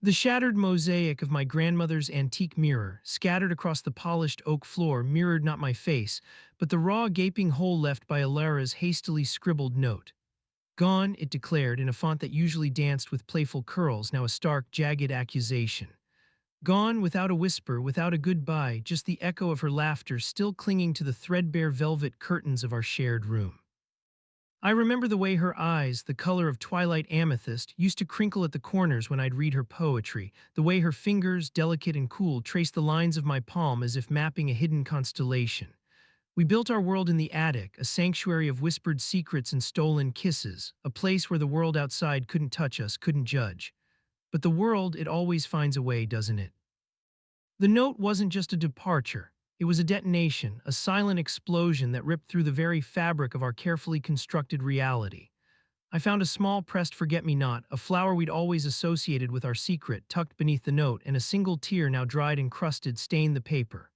The shattered mosaic of my grandmother's antique mirror, scattered across the polished oak floor, mirrored not my face, but the raw, gaping hole left by Alara's hastily scribbled note. Gone, it declared, in a font that usually danced with playful curls, now a stark, jagged accusation. Gone without a whisper, without a goodbye, just the echo of her laughter still clinging to the threadbare velvet curtains of our shared room. I remember the way her eyes, the color of twilight amethyst, used to crinkle at the corners when I'd read her poetry, the way her fingers, delicate and cool, traced the lines of my palm as if mapping a hidden constellation. We built our world in the attic, a sanctuary of whispered secrets and stolen kisses, a place where the world outside couldn't touch us, couldn't judge. But the world, it always finds a way, doesn't it? The note wasn't just a departure. It was a detonation, a silent explosion that ripped through the very fabric of our carefully constructed reality. I found a small pressed forget-me-not, a flower we'd always associated with our secret, tucked beneath the note, and a single tear, now dried and crusted, stained the paper.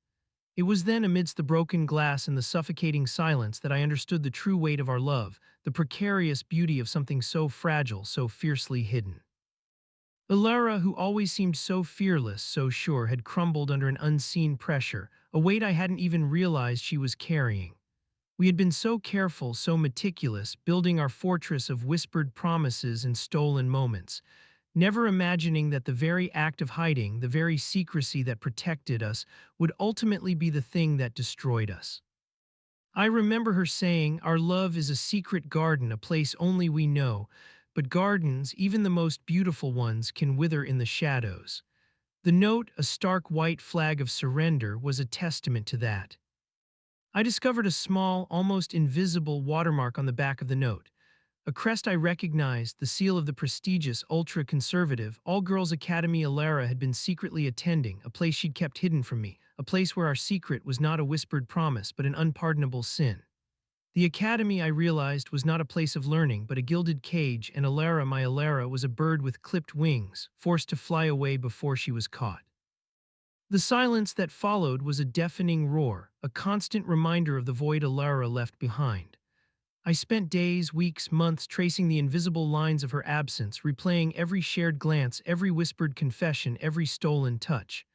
It was then, amidst the broken glass and the suffocating silence, that I understood the true weight of our love, the precarious beauty of something so fragile, so fiercely hidden. Ilara, who always seemed so fearless, so sure, had crumbled under an unseen pressure, a weight I hadn't even realized she was carrying. We had been so careful, so meticulous, building our fortress of whispered promises and stolen moments, never imagining that the very act of hiding, the very secrecy that protected us, would ultimately be the thing that destroyed us. I remember her saying, "Our love is a secret garden, a place only we know, but gardens, even the most beautiful ones, can wither in the shadows." The note, a stark white flag of surrender, was a testament to that. I discovered a small, almost invisible watermark on the back of the note, a crest I recognized, the seal of the prestigious, ultra-conservative, all-girls academy Alara had been secretly attending, a place she'd kept hidden from me, a place where our secret was not a whispered promise but an unpardonable sin. The academy, I realized, was not a place of learning but a gilded cage, and Alara, my Alara, was a bird with clipped wings, forced to fly away before she was caught. The silence that followed was a deafening roar, a constant reminder of the void Alara left behind. I spent days, weeks, months tracing the invisible lines of her absence, replaying every shared glance, every whispered confession, every stolen touch.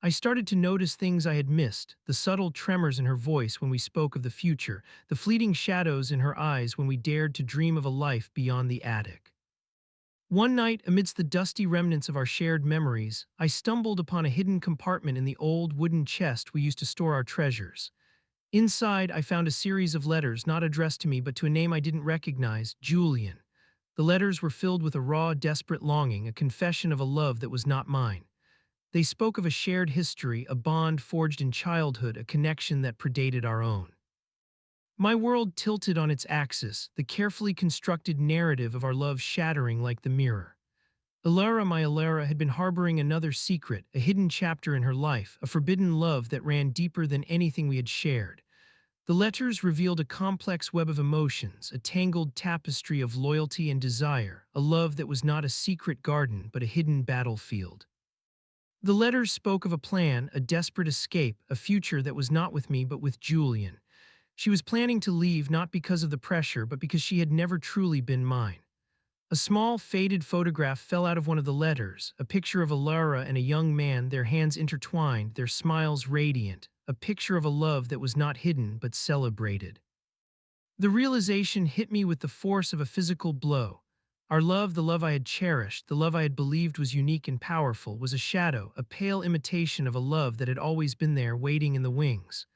I started to notice things I had missed, the subtle tremors in her voice when we spoke of the future, the fleeting shadows in her eyes when we dared to dream of a life beyond the attic. One night, amidst the dusty remnants of our shared memories, I stumbled upon a hidden compartment in the old wooden chest we used to store our treasures. Inside, I found a series of letters not addressed to me but to a name I didn't recognize, Julian. The letters were filled with a raw, desperate longing, a confession of a love that was not mine. They spoke of a shared history, a bond forged in childhood, a connection that predated our own. My world tilted on its axis, the carefully constructed narrative of our love shattering like the mirror. Alara, my Alara, had been harboring another secret, a hidden chapter in her life, a forbidden love that ran deeper than anything we had shared. The letters revealed a complex web of emotions, a tangled tapestry of loyalty and desire, a love that was not a secret garden but a hidden battlefield. The letters spoke of a plan, a desperate escape, a future that was not with me but with Julian. She was planning to leave not because of the pressure but because she had never truly been mine. A small, faded photograph fell out of one of the letters, a picture of Alara and a young man, their hands intertwined, their smiles radiant, a picture of a love that was not hidden but celebrated. The realization hit me with the force of a physical blow. Our love, the love I had cherished, the love I had believed was unique and powerful, was a shadow, a pale imitation of a love that had always been there, waiting in the wings.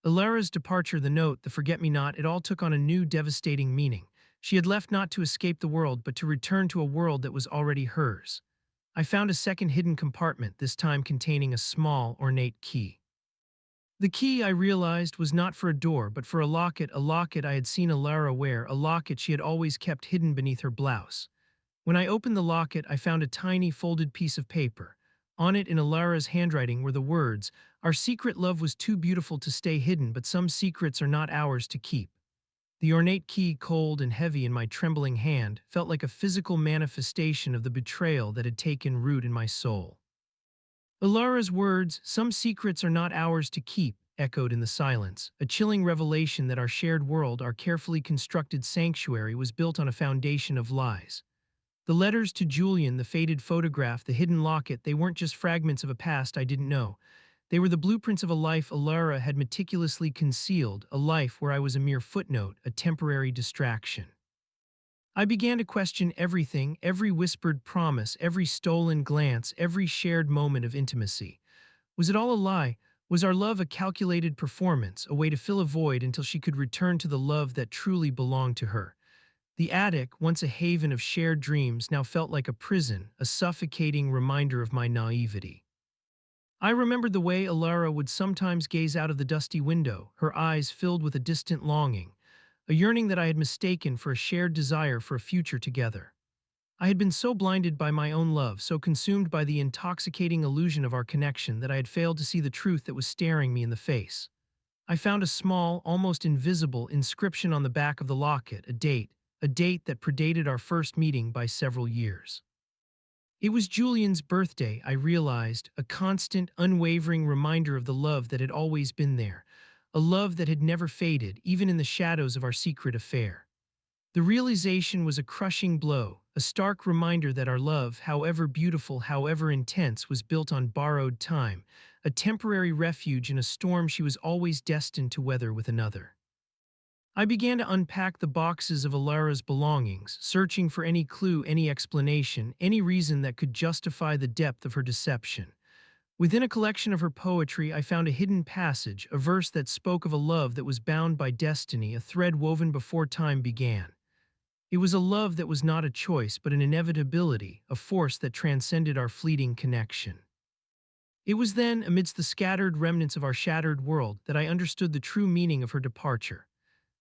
Alara's departure, the note, the forget-me-not, it all took on a new, devastating meaning. She had left not to escape the world, but to return to a world that was already hers. I found a second hidden compartment, this time containing a small, ornate key. The key, I realized, was not for a door, but for a locket I had seen Alara wear, a locket she had always kept hidden beneath her blouse. When I opened the locket, I found a tiny, folded piece of paper. On it, in Alara's handwriting, were the words, "Our secret love was too beautiful to stay hidden, but some secrets are not ours to keep." The ornate key, cold and heavy in my trembling hand, felt like a physical manifestation of the betrayal that had taken root in my soul. Alara's words, "Some secrets are not ours to keep," echoed in the silence, a chilling revelation that our shared world, our carefully constructed sanctuary, was built on a foundation of lies. The letters to Julian, the faded photograph, the hidden locket, they weren't just fragments of a past I didn't know. They were the blueprints of a life Alara had meticulously concealed, a life where I was a mere footnote, a temporary distraction. I began to question everything, every whispered promise, every stolen glance, every shared moment of intimacy. Was it all a lie? Was our love a calculated performance, a way to fill a void until she could return to the love that truly belonged to her? The attic, once a haven of shared dreams, now felt like a prison, a suffocating reminder of my naivety. I remembered the way Alara would sometimes gaze out of the dusty window, her eyes filled with a distant longing, a yearning that I had mistaken for a shared desire for a future together. I had been so blinded by my own love, so consumed by the intoxicating illusion of our connection, that I had failed to see the truth that was staring me in the face. I found a small, almost invisible inscription on the back of the locket, a date that predated our first meeting by several years. It was Julian's birthday, I realized, a constant, unwavering reminder of the love that had always been there, a love that had never faded, even in the shadows of our secret affair. The realization was a crushing blow, a stark reminder that our love, however beautiful, however intense, was built on borrowed time, a temporary refuge in a storm she was always destined to weather with another. I began to unpack the boxes of Alara's belongings, searching for any clue, any explanation, any reason that could justify the depth of her deception. Within a collection of her poetry, I found a hidden passage, a verse that spoke of a love that was bound by destiny, a thread woven before time began. It was a love that was not a choice, but an inevitability, a force that transcended our fleeting connection. It was then, amidst the scattered remnants of our shattered world, that I understood the true meaning of her departure.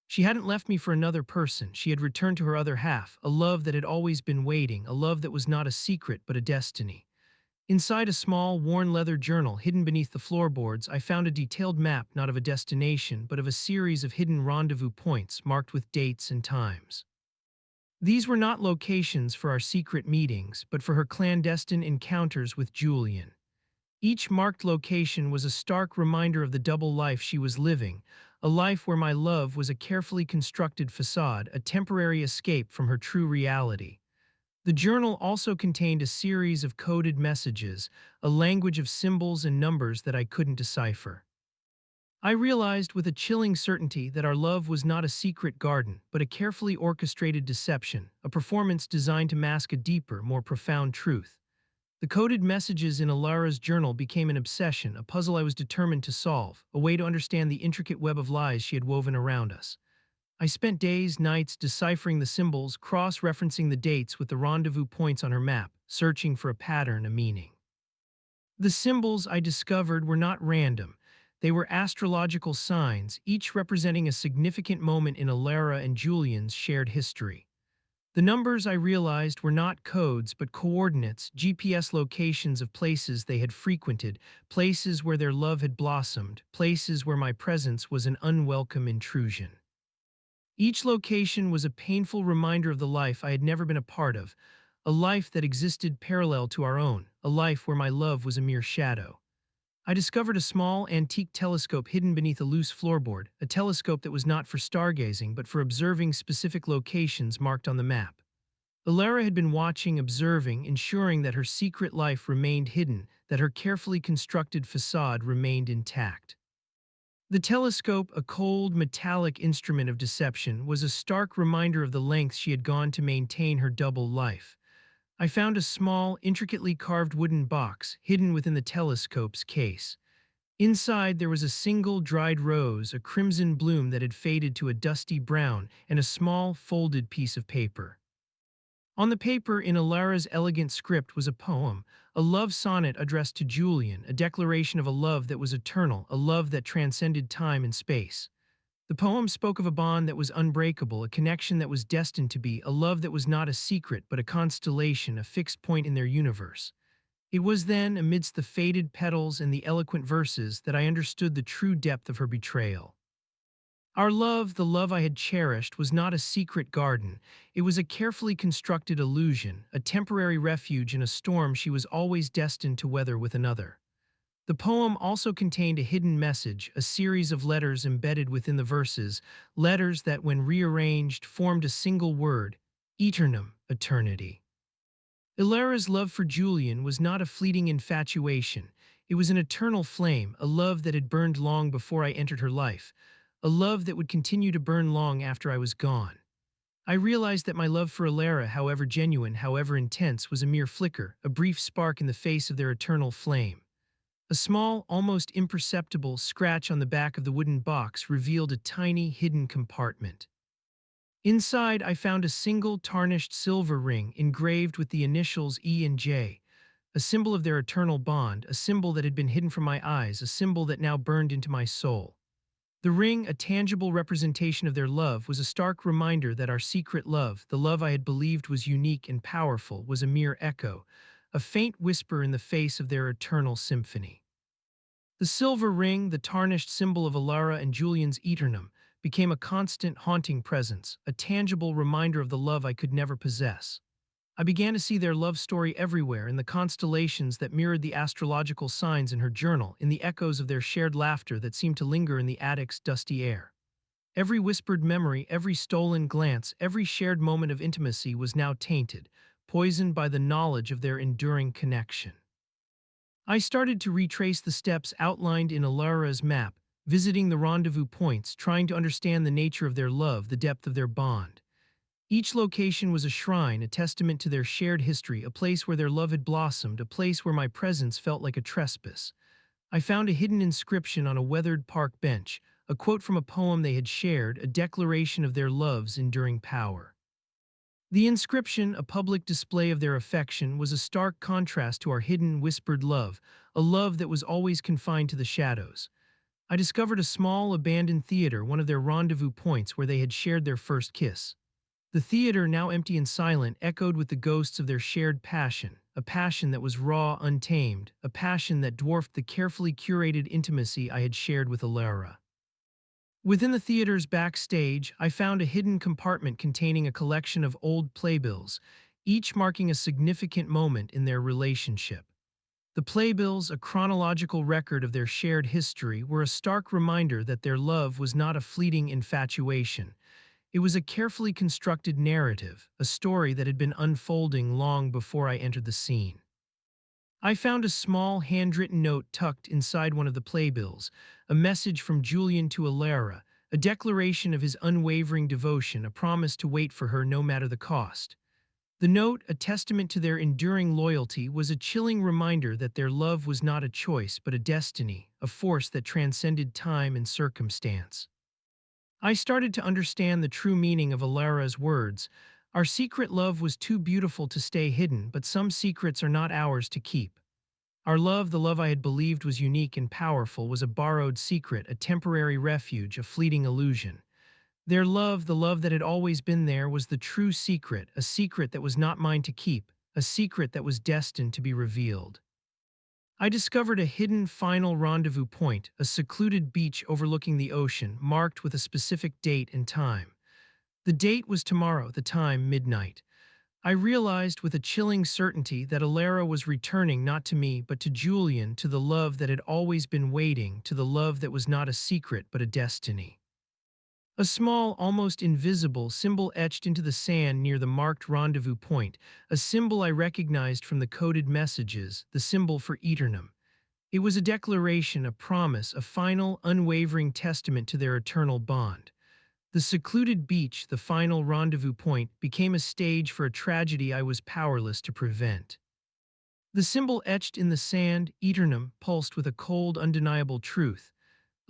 She hadn't left me for another person, she had returned to her other half, a love that had always been waiting, a love that was not a secret but a destiny. Inside a small, worn leather journal hidden beneath the floorboards, I found a detailed map not of a destination, but of a series of hidden rendezvous points marked with dates and times. These were not locations for our secret meetings, but for her clandestine encounters with Julian. Each marked location was a stark reminder of the double life she was living, a life where my love was a carefully constructed facade, a temporary escape from her true reality. The journal also contained a series of coded messages, a language of symbols and numbers that I couldn't decipher. I realized with a chilling certainty that our love was not a secret garden, but a carefully orchestrated deception, a performance designed to mask a deeper, more profound truth. The coded messages in Alara's journal became an obsession, a puzzle I was determined to solve, a way to understand the intricate web of lies she had woven around us. I spent days, nights deciphering the symbols, cross-referencing the dates with the rendezvous points on her map, searching for a pattern, a meaning. The symbols I discovered were not random. They were astrological signs, each representing a significant moment in Alara and Julian's shared history. The numbers, I realized, were not codes but coordinates, GPS locations of places they had frequented, places where their love had blossomed, places where my presence was an unwelcome intrusion. Each location was a painful reminder of the life I had never been a part of, a life that existed parallel to our own, a life where my love was a mere shadow. I discovered a small, antique telescope hidden beneath a loose floorboard, a telescope that was not for stargazing but for observing specific locations marked on the map. Alara had been watching, observing, ensuring that her secret life remained hidden, that her carefully constructed facade remained intact. The telescope, a cold, metallic instrument of deception, was a stark reminder of the lengths she had gone to maintain her double life. I found a small, intricately carved wooden box hidden within the telescope's case. Inside, there was a single dried rose, a crimson bloom that had faded to a dusty brown, and a small, folded piece of paper. On the paper, in Alara's elegant script, was a poem, a love sonnet addressed to Julian, a declaration of a love that was eternal, a love that transcended time and space. The poem spoke of a bond that was unbreakable, a connection that was destined to be, a love that was not a secret but a constellation, a fixed point in their universe. It was then, amidst the faded petals and the eloquent verses, that I understood the true depth of her betrayal. Our love, the love I had cherished, was not a secret garden. It was a carefully constructed illusion, a temporary refuge in a storm she was always destined to weather with another. The poem also contained a hidden message, a series of letters embedded within the verses, letters that, when rearranged, formed a single word: eternum, eternity. Ilara's love for Julian was not a fleeting infatuation. It was an eternal flame, a love that had burned long before I entered her life, a love that would continue to burn long after I was gone. I realized that my love for Ilara, however genuine, however intense, was a mere flicker, a brief spark in the face of their eternal flame. A small, almost imperceptible scratch on the back of the wooden box revealed a tiny, hidden compartment. Inside, I found a single tarnished silver ring engraved with the initials E and J, a symbol of their eternal bond, a symbol that had been hidden from my eyes, a symbol that now burned into my soul. The ring, a tangible representation of their love, was a stark reminder that our secret love, the love I had believed was unique and powerful, was a mere echo, a faint whisper in the face of their eternal symphony. The silver ring, the tarnished symbol of Alara and Julian's eternum, became a constant, haunting presence, a tangible reminder of the love I could never possess. I began to see their love story everywhere, in the constellations that mirrored the astrological signs in her journal, in the echoes of their shared laughter that seemed to linger in the attic's dusty air. Every whispered memory, every stolen glance, every shared moment of intimacy was now tainted, poisoned by the knowledge of their enduring connection. I started to retrace the steps outlined in Alara's map, visiting the rendezvous points, trying to understand the nature of their love, the depth of their bond. Each location was a shrine, a testament to their shared history, a place where their love had blossomed, a place where my presence felt like a trespass. I found a hidden inscription on a weathered park bench, a quote from a poem they had shared, a declaration of their love's enduring power. The inscription, a public display of their affection, was a stark contrast to our hidden, whispered love, a love that was always confined to the shadows. I discovered a small, abandoned theater, one of their rendezvous points where they had shared their first kiss. The theater, now empty and silent, echoed with the ghosts of their shared passion, a passion that was raw, untamed, a passion that dwarfed the carefully curated intimacy I had shared with Alara. Within the theater's backstage, I found a hidden compartment containing a collection of old playbills, each marking a significant moment in their relationship. The playbills, a chronological record of their shared history, were a stark reminder that their love was not a fleeting infatuation. It was a carefully constructed narrative, a story that had been unfolding long before I entered the scene. I found a small handwritten note tucked inside one of the playbills, a message from Julian to Alara, a declaration of his unwavering devotion, a promise to wait for her no matter the cost. The note, a testament to their enduring loyalty, was a chilling reminder that their love was not a choice but a destiny, a force that transcended time and circumstance. I started to understand the true meaning of Alara's words. Our secret love was too beautiful to stay hidden, but some secrets are not ours to keep. Our love, the love I had believed was unique and powerful, was a borrowed secret, a temporary refuge, a fleeting illusion. Their love, the love that had always been there, was the true secret, a secret that was not mine to keep, a secret that was destined to be revealed. I discovered a hidden final rendezvous point, a secluded beach overlooking the ocean, marked with a specific date and time. The date was tomorrow, the time midnight. I realized with a chilling certainty that Alara was returning not to me but to Julian, to the love that had always been waiting, to the love that was not a secret but a destiny. A small, almost invisible symbol etched into the sand near the marked rendezvous point, a symbol I recognized from the coded messages, the symbol for eternum. It was a declaration, a promise, a final, unwavering testament to their eternal bond. The secluded beach, the final rendezvous point, became a stage for a tragedy I was powerless to prevent. The symbol etched in the sand, eternum, pulsed with a cold, undeniable truth.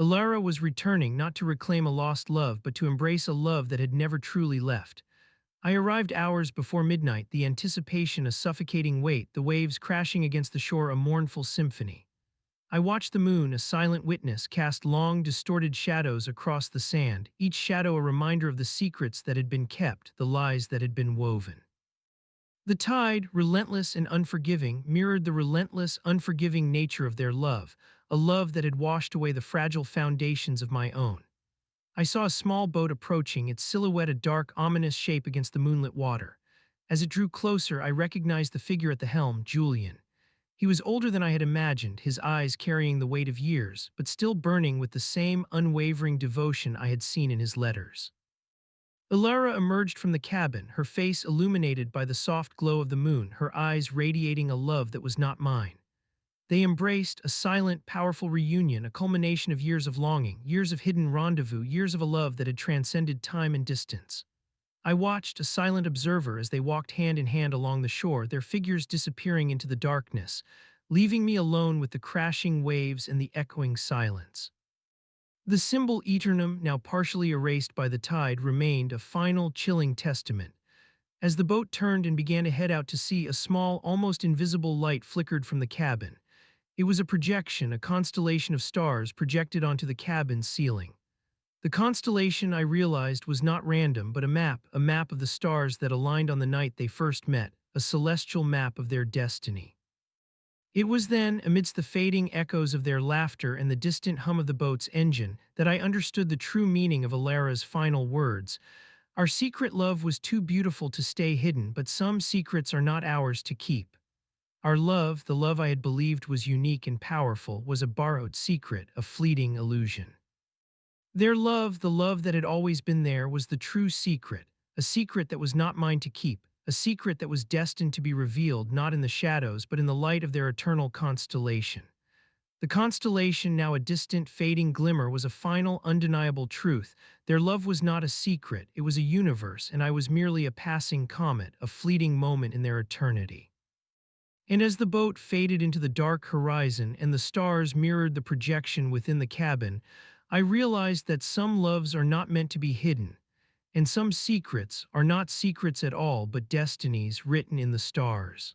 Alara was returning not to reclaim a lost love but to embrace a love that had never truly left. I arrived hours before midnight, the anticipation a suffocating weight, the waves crashing against the shore a mournful symphony. I watched the moon, a silent witness, cast long, distorted shadows across the sand, each shadow a reminder of the secrets that had been kept, the lies that had been woven. The tide, relentless and unforgiving, mirrored the relentless, unforgiving nature of their love, a love that had washed away the fragile foundations of my own. I saw a small boat approaching, its silhouette a dark, ominous shape against the moonlit water. As it drew closer, I recognized the figure at the helm, Julian. He was older than I had imagined, his eyes carrying the weight of years, but still burning with the same unwavering devotion I had seen in his letters. Ilara emerged from the cabin, her face illuminated by the soft glow of the moon, her eyes radiating a love that was not mine. They embraced a silent, powerful reunion, a culmination of years of longing, years of hidden rendezvous, years of a love that had transcended time and distance. I watched, a silent observer, as they walked hand in hand along the shore, their figures disappearing into the darkness, leaving me alone with the crashing waves and the echoing silence. The symbol Eternum, now partially erased by the tide, remained a final, chilling testament. As the boat turned and began to head out to sea, a small, almost invisible light flickered from the cabin. It was a projection, a constellation of stars projected onto the cabin's ceiling. The constellation, I realized, was not random, but a map of the stars that aligned on the night they first met, a celestial map of their destiny. It was then, amidst the fading echoes of their laughter and the distant hum of the boat's engine, that I understood the true meaning of Alara's final words. Our secret love was too beautiful to stay hidden, but some secrets are not ours to keep. Our love, the love I had believed was unique and powerful, was a borrowed secret, a fleeting illusion. Their love, the love that had always been there, was the true secret, a secret that was not mine to keep, a secret that was destined to be revealed not in the shadows but in the light of their eternal constellation. The constellation, now a distant, fading glimmer, was a final, undeniable truth. Their love was not a secret, it was a universe, and I was merely a passing comet, a fleeting moment in their eternity. And as the boat faded into the dark horizon and the stars mirrored the projection within the cabin, I realized that some loves are not meant to be hidden, and some secrets are not secrets at all but destinies written in the stars.